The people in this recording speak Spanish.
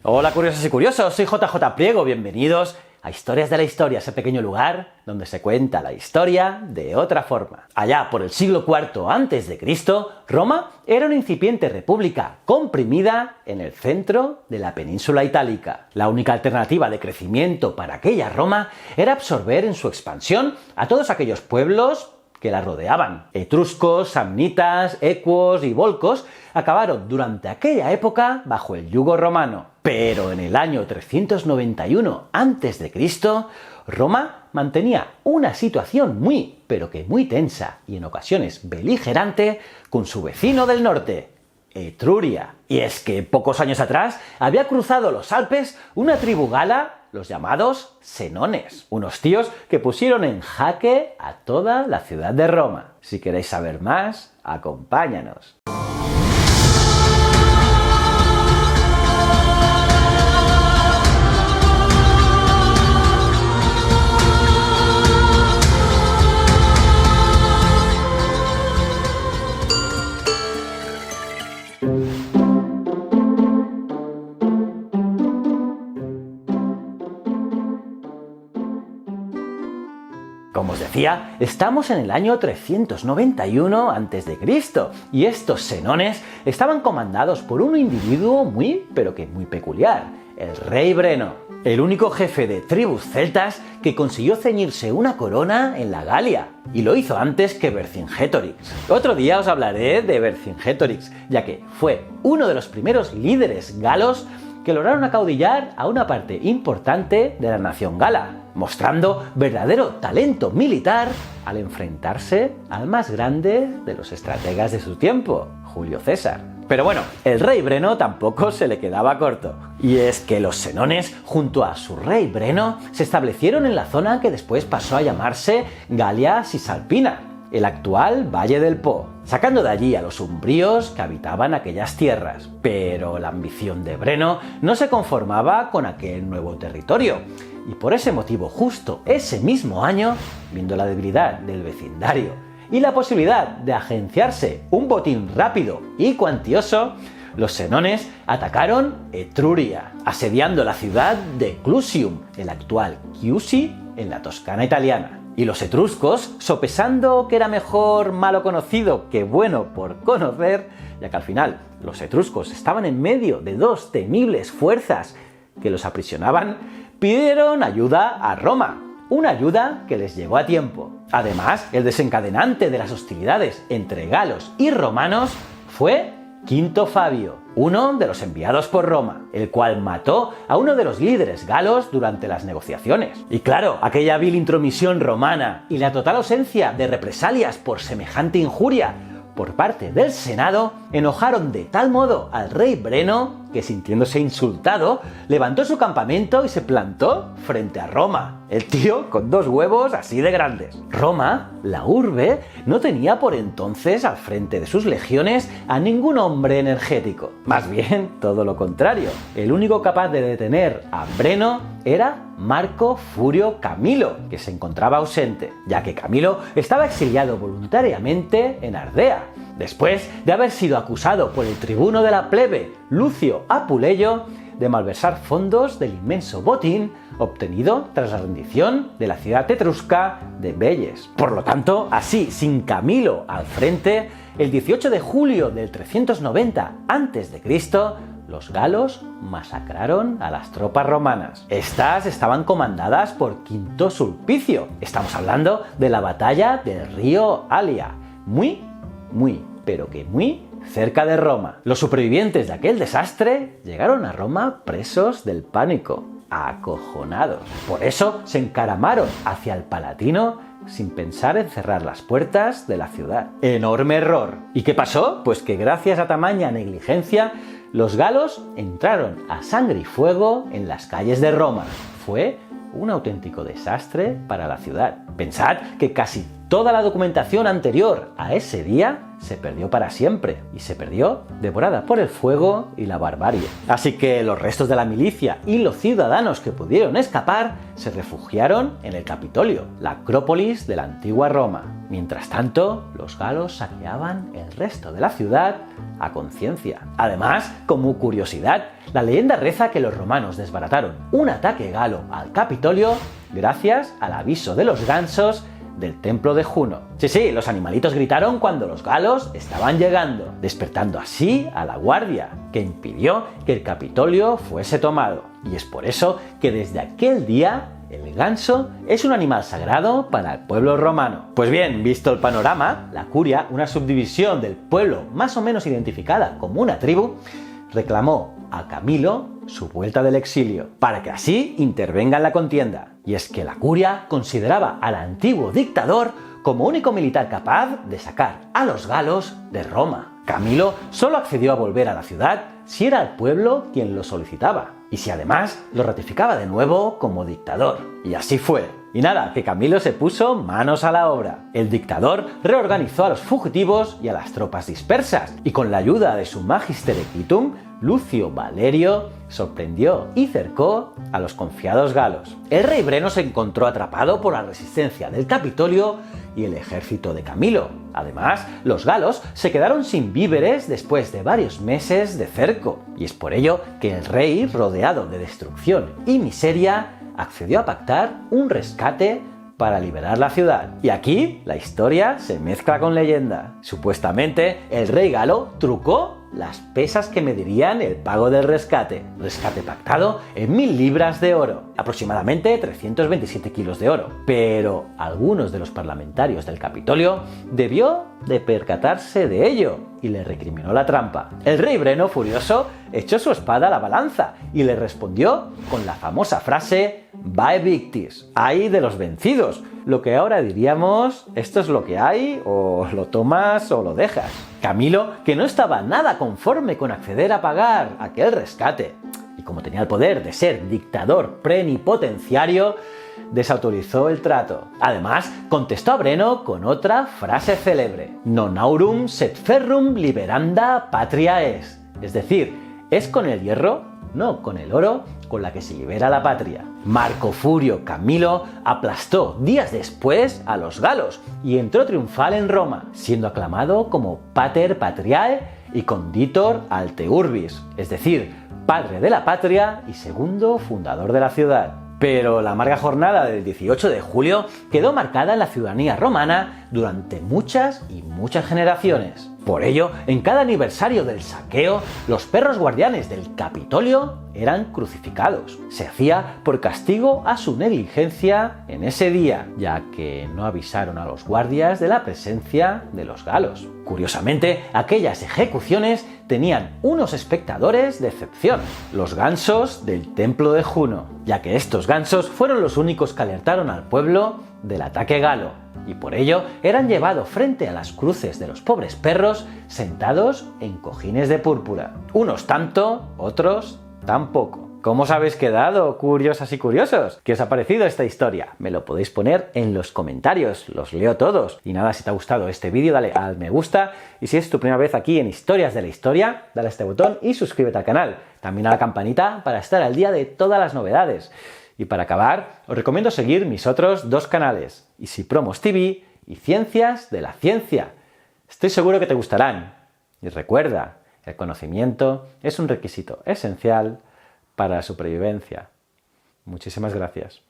Hola curiosos y curiosos, soy JJ Priego, bienvenidos a Historias de la Historia, ese pequeño lugar donde se cuenta la historia de otra forma. Allá por el siglo IV a.C., Roma era una incipiente república comprimida en el centro de la península itálica. La única alternativa de crecimiento para aquella Roma era absorber en su expansión a todos aquellos pueblos que la rodeaban. Etruscos, samnitas, ecuos y volcos acabaron durante aquella época bajo el yugo romano. Pero en el año 391 a.C., Roma mantenía una situación muy, pero que muy tensa y en ocasiones beligerante con su vecino del norte, Etruria. Y es que pocos años atrás había cruzado los Alpes una tribu gala, los llamados senones, unos tíos que pusieron en jaque a toda la ciudad de Roma. Si queréis saber más, acompáñanos. Como os decía, estamos en el año 391 a.C. y estos senones estaban comandados por un individuo muy, pero que muy peculiar, el rey Breno, el único jefe de tribus celtas que consiguió ceñirse una corona en la Galia, y lo hizo antes que Vercingétorix. Otro día os hablaré de Vercingétorix, ya que fue uno de los primeros líderes galos que lograron acaudillar a una parte importante de la nación gala, mostrando verdadero talento militar al enfrentarse al más grande de los estrategas de su tiempo, Julio César. Pero bueno, el rey Breno tampoco se le quedaba corto. Y es que los senones, junto a su rey Breno, se establecieron en la zona que después pasó a llamarse Galia Cisalpina, el actual Valle del Po, sacando de allí a los umbríos que habitaban aquellas tierras. Pero la ambición de Breno no se conformaba con aquel nuevo territorio, y por ese motivo, justo ese mismo año, viendo la debilidad del vecindario y la posibilidad de agenciarse un botín rápido y cuantioso, los senones atacaron Etruria, asediando la ciudad de Clusium, el actual Chiusi, en la Toscana italiana. Y los etruscos, sopesando que era mejor malo conocido que bueno por conocer, ya que al final los etruscos estaban en medio de dos temibles fuerzas que los aprisionaban, pidieron ayuda a Roma, una ayuda que les llegó a tiempo. Además, el desencadenante de las hostilidades entre galos y romanos fue Quinto Fabio, uno de los enviados por Roma, el cual mató a uno de los líderes galos durante las negociaciones. Y claro, aquella vil intromisión romana y la total ausencia de represalias por semejante injuria por parte del Senado enojaron de tal modo al rey Breno que, sintiéndose insultado, levantó su campamento y se plantó frente a Roma. El tío con dos huevos así de grandes. Roma, la urbe, no tenía por entonces al frente de sus legiones a ningún hombre energético. Más bien, todo lo contrario. El único capaz de detener a Breno era Marco Furio Camilo, que se encontraba ausente, ya que Camilo estaba exiliado voluntariamente en Ardea, después de haber sido acusado por el tribuno de la plebe, Lucio Apuleyo, de malversar fondos del inmenso botín obtenido tras la rendición de la ciudad etrusca de Velles. Por lo tanto, así, sin Camilo al frente, el 18 de julio del 390 a.C., los galos masacraron a las tropas romanas. Estas estaban comandadas por Quinto Sulpicio. Estamos hablando de la batalla del río Alia, muy, pero que muy cerca de Roma. Los supervivientes de aquel desastre llegaron a Roma presos del pánico, acojonados. Por eso se encaramaron hacia el Palatino sin pensar en cerrar las puertas de la ciudad. ¡Enorme error! ¿Y qué pasó? Pues que gracias a tamaña negligencia, los galos entraron a sangre y fuego en las calles de Roma. Fue un auténtico desastre para la ciudad. Pensad que casi toda la documentación anterior a ese día se perdió para siempre y se perdió devorada por el fuego y la barbarie. Así que los restos de la milicia y los ciudadanos que pudieron escapar se refugiaron en el Capitolio, la Acrópolis de la antigua Roma. Mientras tanto, los galos saqueaban el resto de la ciudad a conciencia. Además, como curiosidad, la leyenda reza que los romanos desbarataron un ataque galo al Capitolio gracias al aviso de los gansos del templo de Juno. Sí, los animalitos gritaron cuando los galos estaban llegando, despertando así a la guardia, que impidió que el Capitolio fuese tomado. Y es por eso que desde aquel día el ganso es un animal sagrado para el pueblo romano. Pues bien, visto el panorama, la curia, una subdivisión del pueblo más o menos identificada como una tribu, reclamó a Camilo su vuelta del exilio, para que así intervenga en la contienda. Y es que la curia consideraba al antiguo dictador como único militar capaz de sacar a los galos de Roma. Camilo solo accedió a volver a la ciudad si era el pueblo quien lo solicitaba, y si además lo ratificaba de nuevo como dictador. Y así fue. Y nada, que Camilo se puso manos a la obra. El dictador reorganizó a los fugitivos y a las tropas dispersas, y con la ayuda de su Magister Equitum, Lucio Valerio sorprendió y cercó a los confiados galos. El rey Breno se encontró atrapado por la resistencia del Capitolio y el ejército de Camilo. Además, los galos se quedaron sin víveres después de varios meses de cerco, y es por ello que el rey, rodeado de destrucción y miseria, accedió a pactar un rescate para liberar la ciudad. Y aquí la historia se mezcla con leyenda. Supuestamente, el rey galo trucó las pesas que medirían el pago del rescate pactado en 1000 libras de oro, aproximadamente 327 kilos de oro. Pero algunos de los parlamentarios del Capitolio debió de percatarse de ello y le recriminó la trampa. El rey Breno, furioso, echó su espada a la balanza y le respondió con la famosa frase "Vae victis", ay de los vencidos, lo que ahora diríamos esto es lo que hay, o lo tomas o lo dejas. Camilo, que no estaba nada conforme con acceder a pagar aquel rescate, y como tenía el poder de ser dictador plenipotenciario, desautorizó el trato. Además, contestó a Breno con otra frase célebre: "Non aurum sed ferrum liberanda patria es", es decir, es con el hierro, no con el oro, con la que se libera la patria. Marco Furio Camilo aplastó días después a los galos y entró triunfal en Roma, siendo aclamado como Pater Patriae y Conditor Alte Urbis, es decir, padre de la patria y segundo fundador de la ciudad. Pero la amarga jornada del 18 de julio quedó marcada en la ciudadanía romana durante muchas y muchas generaciones. Por ello, en cada aniversario del saqueo, los perros guardianes del Capitolio eran crucificados. Se hacía por castigo a su negligencia en ese día, ya que no avisaron a los guardias de la presencia de los galos. Curiosamente, aquellas ejecuciones tenían unos espectadores de excepción, los gansos del templo de Juno, ya que estos gansos fueron los únicos que alertaron al pueblo del ataque galo, y por ello eran llevados frente a las cruces de los pobres perros sentados en cojines de púrpura. Unos tanto, otros tampoco. ¿Cómo os habéis quedado, curiosas y curiosos? ¿Qué os ha parecido esta historia? Me lo podéis poner en los comentarios, los leo todos. Y nada, si te ha gustado este vídeo, dale al me gusta. Y si es tu primera vez aquí en Historias de la Historia, dale a este botón y suscríbete al canal. También a la campanita para estar al día de todas las novedades. Y para acabar, os recomiendo seguir mis otros dos canales, Easy Promos TV y Ciencias de la Ciencia. Estoy seguro que te gustarán. Y recuerda, el conocimiento es un requisito esencial para la supervivencia. Muchísimas gracias.